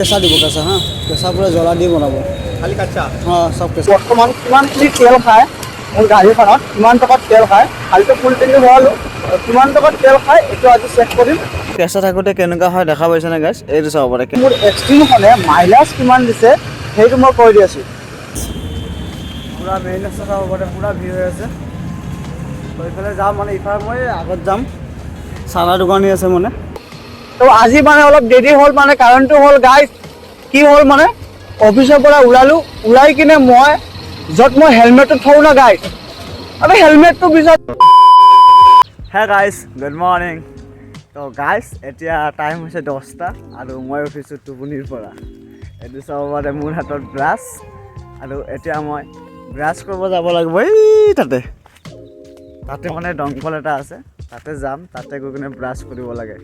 কেঁচা দিব কেঁচা হা কেঁচা পুৰা জ্বলা দি বনাব খালি কাঁচা অঁ চব কেঁচা বৰ্তমান কিমানখিনি তেল খায় মোৰ গাড়ীখনত কিমান টকাত তেল খায় কালিতো ফুল টেংকি ভৰালোঁ কিমান টকাত তেল খায় এইটো আজি চেক কৰিম। কেঁচা থাকোঁতে কেনেকুৱা হয় দেখা পাইছেনে গাইছ এইটো চাব পাৰে মোৰ এক্সট্ৰিমখনে মাইলেজ কিমান দিছে সেইটো মই কৈ দি আছোঁ। পুৰা মেইন ৰাস্তা চাব পাৰে পুৰা ভিৰ হৈ আছে তো এইফালে যাম মানে ইফালে মই আগত যাম চানা দোকানী আছে মানে তো আজি মানে অলপ দেৰি হ'ল মানে কাৰণটো হ'ল গাইজ কি হ'ল মানে অফিচৰ পৰা ওলাই কিনে মই য'ত মই হেলমেটটো থওঁ না গাইজ আৰু হেলমেটটো বিচাৰি হে গাইছ গুড মৰ্ণিং তো গাইছ এতিয়া টাইম হৈছে 10টা আৰু মই উঠিছোঁ টোপনিৰ পৰা এইটো চাব পাৰে মোৰ হাতত ব্ৰাছ আৰু এতিয়া মই ব্ৰাছ কৰিব যাব লাগিব এই তাতে মানে দমকল এটা আছে তাতে যাম তাতে গৈ কিনে ব্ৰাছ কৰিব লাগে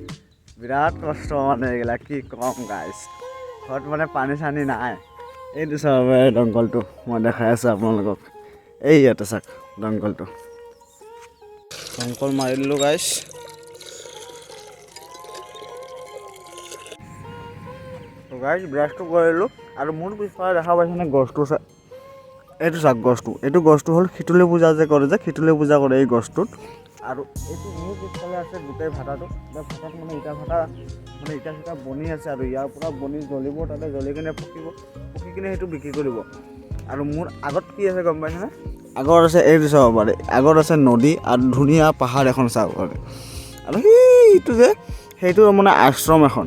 বিৰাট কষ্ট মানে এইগিলা কি ক'ম গাইছ ঘৰত মানে পানী চানী নাই এইটো চাব পাৰে দমকলটো মই দেখাই আছোঁ আপোনালোকক এই ইয়াতে চাওক দমকলটো দমকল মাৰি দিলোঁ গাইছ তো গাইছ ব্ৰাছটো কৰিলোঁ আৰু মোৰ পিছফালে দেখা পাইছেনে গছটো এইটো চাওক এইটো গছটো হ'ল খিতুলি পূজা যে কৰে যে খিতুলি পূজা কৰে এই গছটোত আৰু এইটো মোৰ পিছফালে আছে গোটেই ভাটাটো ভাটাত মানে ইটা ভাটা মানে ইটা চিটা বনি আছে আৰু ইয়াৰ পৰা বনি জ্বলিব তাতে জ্বলি কিনে পকি কিনে সেইটো বিক্ৰী কৰিব আৰু মোৰ আগত কি আছে গম পাইছেনে আগত আছে এইটো চাব পাৰে আগত আছে নদী আৰু ধুনীয়া পাহাৰ এখন চাব পাৰে আৰু সেইটো যে সেইটো মানে আশ্ৰম এখন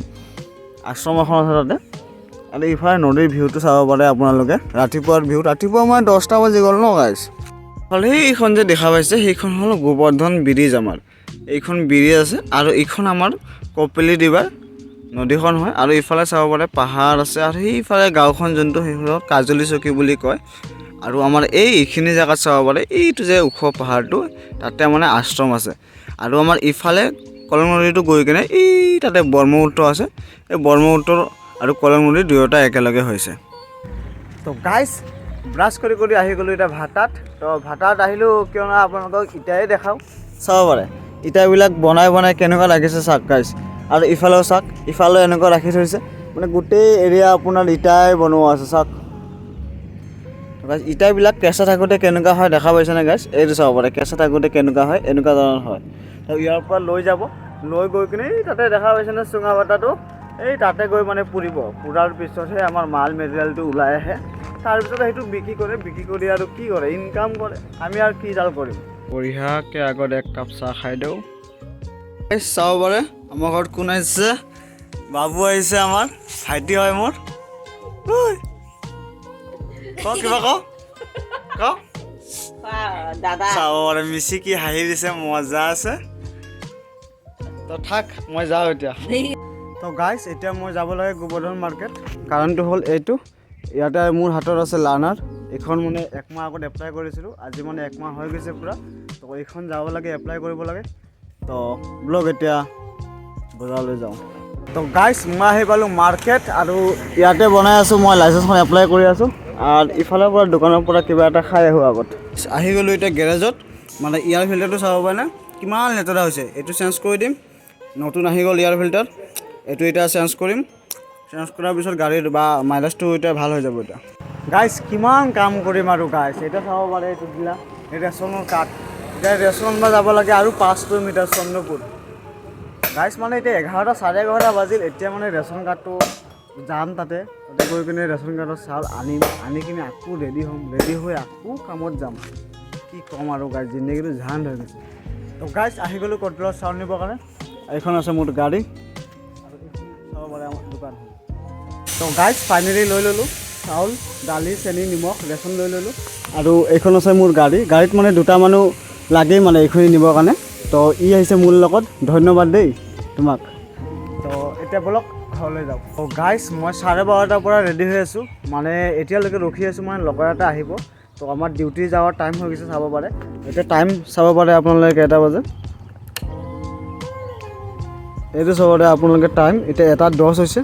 আছে তাতে আৰু ইফালে নদীৰ ভিউটো চাব পাৰে আপোনালোকে ৰাতিপুৱাৰ ভিউ ৰাতিপুৱা মানে 10টা বাজি গ'ল ন গাইছ সেইখন যে দেখা পাইছে সেইখন হ'ল গোবৰ্ধন ব্ৰিজ আমাৰ এইখন ব্ৰিজ আছে আৰু এইখন আমাৰ কপিলি দিবাৰ নদীখন হয় আৰু ইফালে চাব পাৰে পাহাৰ আছে আৰু সেইফালে গাঁওখন যোনটো সেইখনত কাজলি চকী বুলি কয় আৰু আমাৰ এইখিনি জেগাত চাব পাৰে এইটো যে ওখ পাহাৰটো তাতে মানে আশ্ৰম আছে আৰু আমাৰ ইফালে কলং নদীটো গৈ কিনে এই তাতে ব্ৰহ্মপুত্ৰ আছে এই ব্ৰহ্মপুত্ৰ আৰু কলং নদী দুয়োটা একেলগে হৈছে তো গাইছ ব্ৰাছ কৰি আহি গ'লোঁ এতিয়া ভাটাত তো ভাটাত আহিলোঁ কিয়নো আপোনালোকক ইটাই দেখাওঁ চাব পাৰে ইটাবিলাক বনাই কেনেকুৱা লাগিছে চাওক গাইছ আৰু ইফালেও চাওক ইফালেও এনেকুৱা ৰাখি থৈছে মানে গোটেই এৰিয়া আপোনাৰ ইটাই বনোৱা আছে চাওক গাইছ ইটাবিলাক কেঁচা থাকোঁতে কেনেকুৱা হয় দেখা পাইছেনে গাইছ এইটো চাব পাৰে কেঁচা থাকোঁতে কেনেকুৱা হয় এনেকুৱা ধৰণৰ হয় তো ইয়াৰ পৰা লৈ গৈ কিনে তাতে দেখা পাইছেনে চুঙা ভাটাটো এই তাতে গৈ মানে পুৰাৰ পিছতহে আমাৰ মাল মেটেৰিয়েলটো ওলাই আহে তাৰপিছত সেইটো বিক্ৰী কৰি আৰু কি কৰে ইনকাম কৰে আমি আৰু কি জাল কৰিম বঢ়িয়াকৈ আগত এক কাপ চাহ খাই দিওঁ চাব পাৰে আমাৰ ঘৰত কোন আহিছে বাবু আহিছে আমাৰ ভাইটি হয় মোৰ কিবা দাদা চাব পাৰে মিচিকি হাঁহি দিছে মজা আছে তো থাক মই যাওঁ এতিয়া তো গাইছ এতিয়া মই যাব লাগে গোবৰ্ধন মাৰ্কেট কাৰণটো হ'ল এইটো ইয়াতে মোৰ হাতত আছে লাৰ্ণাৰ এইখন মানে 1 মাহ আগত এপ্লাই কৰিছিলোঁ আজি মানে 1 মাহ হৈ গৈছে পূৰা তো এইখন যাব লাগে এপ্লাই কৰিব লাগে তো ব্লগ এতিয়া বজাৰলৈ যাওঁ তো গাইছ মই আহি পালোঁ মাৰ্কেট আৰু ইয়াতে বনাই আছোঁ মই লাইচেঞ্চখন এপ্লাই কৰি আছোঁ আৰু ইফালৰ পৰা দোকানৰ পৰা কিবা এটা খাই আহোঁ আগত আহি গ'লোঁ এতিয়া গেৰেজত মানে ইয়াৰ ফিল্টাৰটো চাব পাৰে না কিমান লেতেৰা হৈছে এইটো চেঞ্জ কৰি দিম নতুন আহি গ'ল ইয়াৰ ফিল্টাৰ এইটো এতিয়া চেঞ্জ কৰিম চেঞ্জ কৰাৰ পিছত গাড়ীৰ বা মাইলেজটো এতিয়া ভাল হৈ যাব এতিয়া গাইছ কিমান কাম কৰিম আৰু গাইছ এতিয়া চাব পাৰে এইটো দিলা এই ৰেচনৰ কাৰ্ড এতিয়া ৰেচন বা যাব লাগে আৰু 5 কিলোমিটাৰ চন্দ্ৰপুৰ গাইছ মানে এতিয়া 11টা 11:30 বাজিল এতিয়া মানে ৰেচন কাৰ্ডটো যাম তাতে গৈ কিনে ৰেচন কাৰ্ডৰ চাউল আনি কিনে আকৌ ৰেডি হৈ আকৌ কামত যাম কি ক'ম আৰু গাইছ জিন্দগীটো ঝান হৈ গৈছে তো গাইছ আহি গ'লোঁ কণ্ট্ৰলৰ চাউল নিবৰ কাৰণে এইখন আছে মোৰ গাড়ী আৰু এইখন চাব পাৰে আমাৰ দোকান তো গাইছ ফাইনেলি লৈ ল'লোঁ চাউল দালি চেনি নিমখ ৰেচন লৈ ল'লোঁ আৰু এইখন আছে মোৰ গাড়ীত মানে 2টা মানুহ লাগেই মানে এইখিনি নিবৰ কাৰণে তো আহিছে মোৰ লগত ধন্যবাদ দেই তোমাক তো এতিয়া বলক ঘৰলৈ যাওঁ তো গাইছ মই 12:30টাৰ পৰা ৰেডি হৈ আছোঁ মানে এতিয়ালৈকে ৰখি আছোঁ মানে লগৰ এটা আহিব তো আমাৰ ডিউটি যাৱাৰ টাইম হৈ গৈছে চাব পাৰে এতিয়া টাইম চাব পাৰে আপোনালোকে কেইটা বাজে এইটো চাবতে আপোনালোকে টাইম এতিয়া 1:10 হৈছে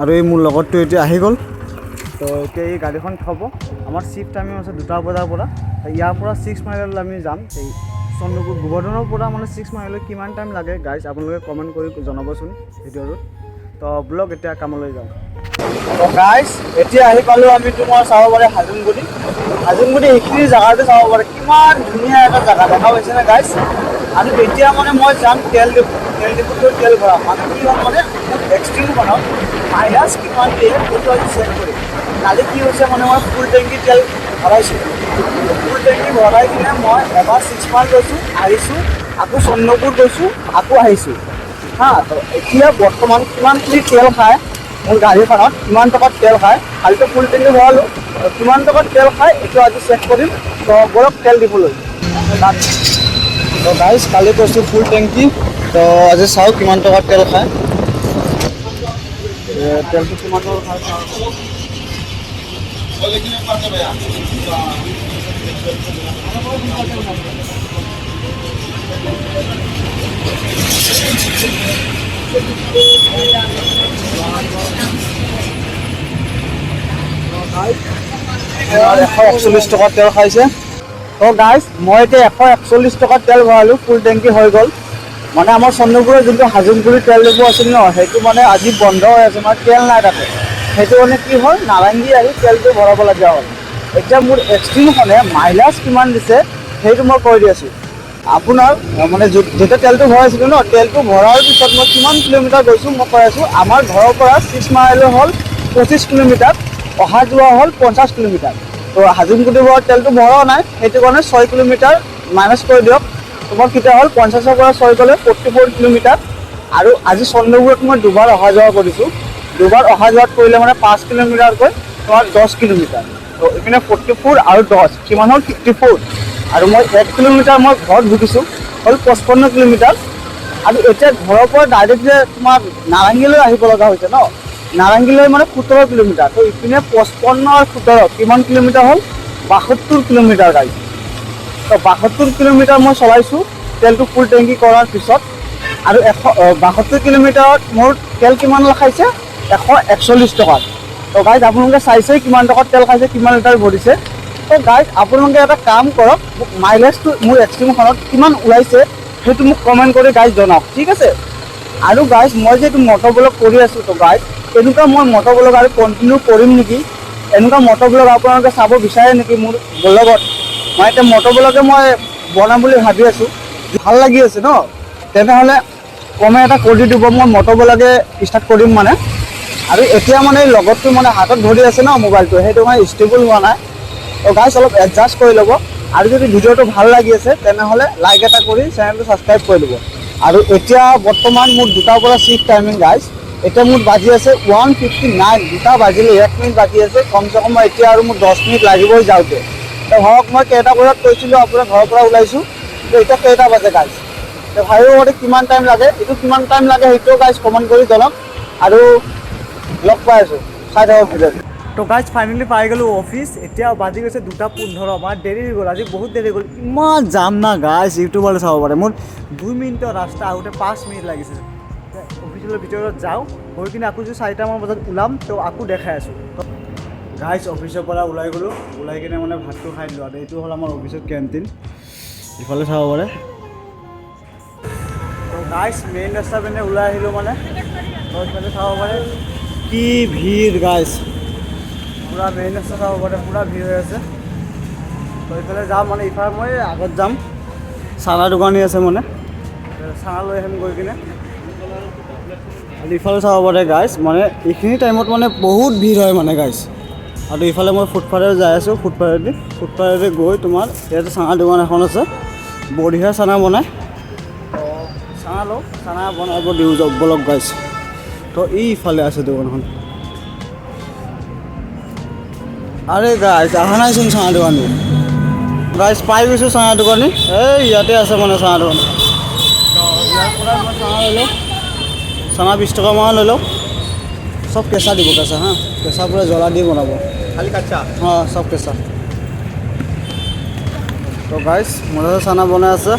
আৰু এই মোৰ লগৰটো এতিয়া আহি গ'ল তো এতিয়া এই গাড়ীখন থ'ব আমাৰ চিফ্ট টাইমিং আছে 2টা বজাৰ পৰা ইয়াৰ পৰা 6 মাইললৈ আমি যাম এই চন্দ্ৰপুৰ গোবৰ্ধনৰ পৰা মানে 6 মাইললৈ কিমান টাইম লাগে গাইজ আপোনালোকে কমেণ্ট কৰি জনাবচোন ভিডিঅ'টোত তো ব্লগ এতিয়া কামলৈ যাওঁ গাইজ এতিয়া আহি পালোঁ আমি তোমাৰ চাব পাৰে হাজোনগুৰি এইখিনি জেগাতে চাব পাৰে কিমান ধুনীয়া এটা জেগা দেখা পাইছেনে গাইজ। আৰু এতিয়া মানে মই যাম তেল ডিপুত তেল ভৰাম মানে কি হ'ল মানে এক্সট্ৰিমখনত মাইনাছ কিমান দিয়ে সেইটো আজি চেক কৰিম। কালি কি হৈছে মানে মই ফুল টেংকি তেল ভৰাইছোঁ, ফুল টেংকি ভৰাই কিনে মই এবাৰ 6 মাইল গৈছোঁ আহিছোঁ, আকৌ চন্দ্ৰপুৰ গৈছোঁ আকৌ আহিছোঁ হা। তো এতিয়া বৰ্তমান কিমানখিনি তেল খায় মোৰ গাড়ীখনত, কিমান টকাত তেল খায়, কালিতো ফুল টেংকি ভৰালোঁ, কিমান টকাত তেল খায় এইটো আজি চেক কৰিম। তো বলক তেল দিবলৈ। তো গাইজ কালি কৈছোঁ ফুল টেংকি, তো আজি চাওঁ কিমান টকাত তেল খায়, তেলটো কিমান টকা খায় চাওঁ। এশ 41 টকাত তেল খাইছে। তো গাইজ মই এতিয়া 141 টকাত তেল ভৰালোঁ, ফুল টেংকি হৈ গ'ল। মানে আমাৰ চন্দ্ৰপুৰৰ যোনটো হাজোনগুৰি তেল ডিপু আছিল ন, সেইটো মানে আজি বন্ধ হৈ আছে, মানে তেল নাই তাতে। সেইটো মানে কি হ'ল নাৰেংগী আহি তেলটো ভৰাবলগীয়া হ'ল। এতিয়া মোৰ এক্সট্ৰিমখনে মাইলেজ কিমান দিছে সেইটো মই কৈ দি আছোঁ আপোনাৰ। মানে যেতিয়া তেলটো ভৰাইছিলোঁ ন, তেলটো ভৰাৰ পিছত মই কিমান কিলোমিটাৰ গৈছোঁ মই কৈ আছোঁ। আমাৰ ঘৰৰ পৰা 6 মাইল হ'ল 25 কিলোমিটাৰ, অহা যোৱা হ'ল 50 কিলোমিটাৰ। তো হাজোনগুৰিৰ পৰা তেলটো ভৰোৱা নাই, সেইটো কাৰণে 6 কিলোমিটাৰ মাইনাছ কৰি দিয়ক। তোমাৰ কেতিয়া হ'ল 50ৰ পৰা 6 গ'লে 44 কিলোমিটাৰ। আৰু আজি চন্দ্ৰপুৰত মই দুবাৰ অহা যোৱা কৰিছোঁ, দুবাৰ অহা যোৱাত কৰিলে মানে 5 কিলোমিটাৰকৈ তোমাৰ 10 কিলোমিটাৰ। তো এইপিনে 44 আৰু 10 কিমান হ'ল 54। আৰু মই 1 কিলোমিটাৰ মই ঘৰত ঢুকিছোঁ হ'ল 55 কিলোমিটাৰ। আৰু এতিয়া ঘৰৰ পৰা ডাইৰেক্ট যে তোমাৰ নাৰেংগীলৈ আহিব লগা হৈছে ন, নাৰেংগীলৈ মানে 17 কিলোমিটাৰ। তো ইপিনে 55 আৰু 17 কিমান কিলোমিটাৰ হ'ল 72 কিলোমিটাৰ গাড়ী। তো 72 কিলোমিটাৰ মই চলাইছোঁ তেলটো ফুল টেংকি কৰাৰ পিছত। আৰু 72 কিলোমিটাৰত মোৰ তেল কিমান খাইছে 141 টকাত। তো গাইজ আপোনালোকে চাইছে কিমান টকাত তেল খাইছে, কিমান লিটাৰ ভৰিছে। তো গাইজ আপোনালোকে এটা কাম কৰক, মোক মাইলেজটো মোৰ এক্সট্ৰিমখনত কিমান ওলাইছে সেইটো মোক কমেণ্ট কৰি গাইজ জনাওক, ঠিক আছে। আৰু গাইজ মই যে এইটো মটৰ ব্লগ কৰি আছোঁ, তো গাইজ এনেকুৱা মই মটৰ ব্লগ আৰু কণ্টিনিউ কৰিম নেকি, এনেকুৱা মটৰ ব্লগ আপোনালোকে চাব বিচাৰে নেকি মোৰ ব্লগত। মই এতিয়া মটৰ ব্লগে মই বনাম বুলি ভাবি আছোঁ, ভাল লাগি আছে ন, তেনেহ'লে কমেণ্ট এটা কৰি দিব, মই মটৰ ব্লগে ষ্টাৰ্ট কৰিম মানে। আৰু এতিয়া মানে এই লগতটো মানে হাতত ধৰি আছে ন মোবাইলটো, সেইটো মানে ষ্টেবল হোৱা নাই। তো গাইজ অলপ এডজাষ্ট কৰি ল'ব। আৰু যদি ভিডিঅ'টো ভাল লাগি আছে তেনেহ'লে লাইক এটা কৰি চেনেলটো ছাবস্ক্ৰাইব কৰি দিব। আৰু এতিয়া বৰ্তমান মোৰ 2টাৰ পৰা চিফ্ট টাইমিং গাইজ, এতিয়া মোৰ বাজি আছে 1:59, 2টা বাজিলে 1 মিনিট বাজি আছে। কমচে কম মই এতিয়া আৰু মোৰ 10 মিনিট লাগিবই যাওঁতে। তো হওক মই কেইটা বজাত কৈছিলোঁ আপোনাৰ ঘৰৰ পৰা ওলাইছোঁ, তো এতিয়া কেইটা বাজে গাইজ। তো ভাবিব পাৰি কিমান টাইম লাগে, এইটো কিমান টাইম লাগে সেইটোও গাইজ কমেণ্ট কৰি জনাওক। আৰু লগ পাই আছোঁ, চাই থাকক ভিডিঅ'টো। তো গাইজ ফাইনেলি পাই গ'লোঁ অফিচ, এতিয়া বাজি গৈছে 2:15। আমাৰ দেৰি হৈ গ'ল, আজি বহুত দেৰি হৈ গ'ল। ইমান যাম না গাইজ, ইউটিউবতে চাব পাৰে। মোৰ 2 মিনিটৰ ৰাস্তা আহোঁতে 5 মিনিট লাগিছে। অফিচৰ ভিতৰত যাওঁ, গৈ কিনে আকৌ যদি 4টামান বজাত ওলাম তো আকৌ দেখাই আছোঁ। গাইজ অফিচৰ পৰা ওলাই গ'লোঁ, ওলাই কিনে মানে ভাতটো খাই দিলোঁ। আৰু এইটো হ'ল আমাৰ অফিচৰ কেণ্টিন, ইফালে চাব পাৰে। তো গাইজ মেইন ৰাস্তা পিনে ওলাই আহিলোঁ মানে, তো ইফালে চাব পাৰে কি ভিৰ গাইজ, পূৰা মেইন ৰাস্তা চাব পাৰে, পূৰা ভিৰ হৈ আছে। তো এইফালে যাম মানে, ইফালে মই আগত যাম, চানা দোকানী আছে মানে, চানা লৈ আহিম গৈ কিনে। আৰু ইফালে চাব পাৰে গাইজ, মানে এইখিনি টাইমত মানে বহুত ভিৰ হয় মানে গাইজ। আৰু ইফালে মই ফুটপাথেৰে যাই আছোঁ, ফুটপাথেৰে গৈ তোমাৰ ইয়াতে চানা দোকান এখন আছে, বঢ়িয়া চানা বনায়। তো চানা লওঁ, চানা বনাব দিওঁ যাওক বলক গাইজ। তো ইফালে আছে দোকানখন। আৰে গাইজ অহা নাইচোন চানা দোকানী। গাইজ পাই গৈছোঁ চানা দোকানী, এই ইয়াতে আছে মানে চানা দোকানী। তো ইয়াৰ পৰাই মই চানা লৈ লওঁ, চানা 20 টকামান লৈ লওঁ। চব কেঁচা দিব, কেঁচা হা, কেঁচা পূৰা জ্বলা দি বনাব, খালি কাচ্চা। অঁ চব কেঁচা। তো গাইজ মজা চানা বনাই আছে,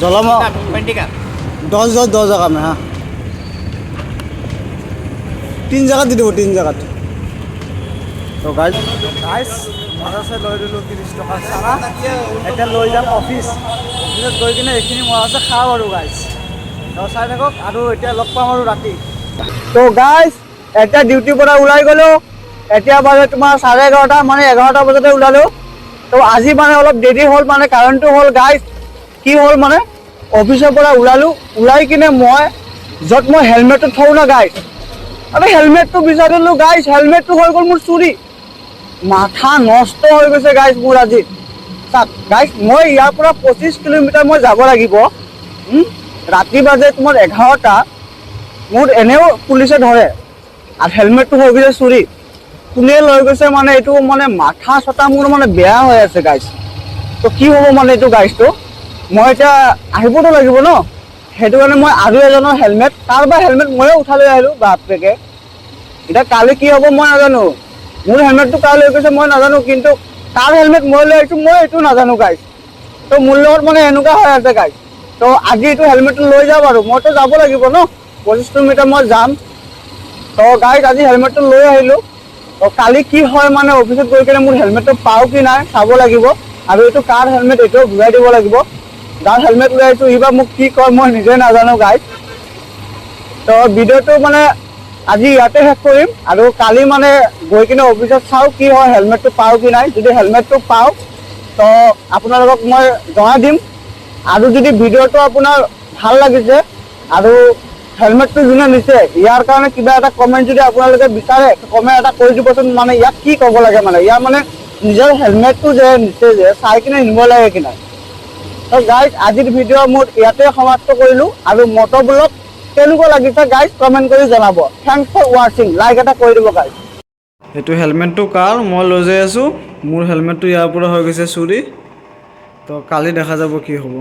জ্বলা 10 জেগা মে হা, 3 জেগাত দি দিব, 3 জেগাত। তো গাইজ মজাছে লৈ দিলোঁ 30 টকাৰ চানা। এতিয়া লৈ যাম অফিচত গৈ কিনে এইখিনি মজাছে খাওঁ আৰু গাইজ। তো চাই থাকক, আৰু এতিয়া লগ পাম আৰু ৰাতি। তো গাইজ এতিয়া ডিউটিৰ পৰা ওলাই গ'লো, এতিয়া বাজে তোমাৰ 11:30 মানে 11টা বজাতে ওলালো। তো আজি মানে অলপ দেৰি হ'ল মানে কাৰণটো হ'ল গাইজ কি হ'ল মানে অফিচৰ পৰা ওলাই কিনে মই য'ত মই হেলমেটটো থওঁ না গাইজ, আৰু হেলমেটটো বিচাৰিলোঁ গাইজ, হেলমেটটো হৈ গ'ল মোৰ চুৰি। মাথা নষ্ট হৈ গৈছে গাইজ মোৰ আজি। চাওক গাইজ মই ইয়াৰ পৰা 25 কিলোমিটাৰ মই যাব লাগিব, ৰাতি বাজে তোমাৰ 11টা, মোৰ এনেও পুলিচে ধৰে আৰু হেলমেটটো হৈ গৈছে চুৰি। কোনে লৈ গৈছে মানে এইটো মানে মাথা চটা মোৰ মানে বেয়া হৈ আছে গাইজ। তো কি হ'ব মানে এইটো গাইজটো, মই এতিয়া আহিবতো লাগিব ন, সেইটো কাৰণে মই আৰু এজনৰ হেলমেট, কাৰোবাৰ হেলমেট ময়ে উঠাই লৈ আহিলোঁ বাপেকে। এতিয়া কালি কি হ'ব মই নাজানো, মোৰ হেলমেটটো কাৰ লৈ গৈছে মই নাজানো, কিন্তু কাৰ হেলমেট মই লৈ আহিছোঁ মই এইটো নাজানো গাইজ। তো মোৰ লগত মানে এনেকুৱা হৈ আছে গাইজ। তো আজি এইটো হেলমেটটো লৈ যাম আৰু মইতো যাব লাগিব ন, 25 কিলোমিটাৰ মই যাম। তো গাইজ আজি হেলমেটটো লৈ আহিলোঁ। তো কালি কি হয় মানে অফিচত গৈ কিনে মোৰ হেলমেটটো পাওঁ কি নাই চাব লাগিব, আৰু এইটো কাৰ হেলমেট এইটোও ঘূৰাই দিব লাগিব। যাৰ হেলমেট লৈ আহিছোঁ এইবাৰ মোক কি কয় মই নিজে নাজানো গাইজ। তো ভিডিঅ'টো মানে আজি ইয়াতে শেষ কৰিম, আৰু কালি মানে গৈ কিনে অফিচত চাওঁ কি হয়, হেলমেটটো পাওঁ কি নাই। যদি হেলমেটটো পাওঁ তো আপোনালোকক মই জনাই দিম। আৰু যদি ভিডিঅ'টো আপোনাৰ ভাল লাগিছে আৰু হেলমেটটো যোনে নিছে ইয়াৰ কাৰণে কিবা এটা কমেণ্ট যদি আপোনালোকে বিচাৰে, কমেণ্ট এটা কৰি দিবচোন। মানে ইয়াক কি ক'ব লাগে, মানে ইয়াৰ মানে নিজৰ হেলমেটটো যে নিছে যে চাই কিনে নিব লাগে কি নাই। তো গাইজ আজিৰ ভিডিঅ' মোৰ ইয়াতে সমাপ্ত কৰিলোঁ, আৰু মটৰ ব্লগ কেনেকুৱা লাগিছে গাইজ কমেণ্ট কৰি জনাব। থেংকছ ফৰ ৱাচিং, লাইক এটা কৰি দিব গাইজ। এইটো হেলমেটটো কাৰ মই লৈ যাই আছোঁ, মোৰ হেলমেটটো ইয়াৰ পৰা হৈ গৈছে চুৰি। তো কালি দেখা যাব কি হ'ব।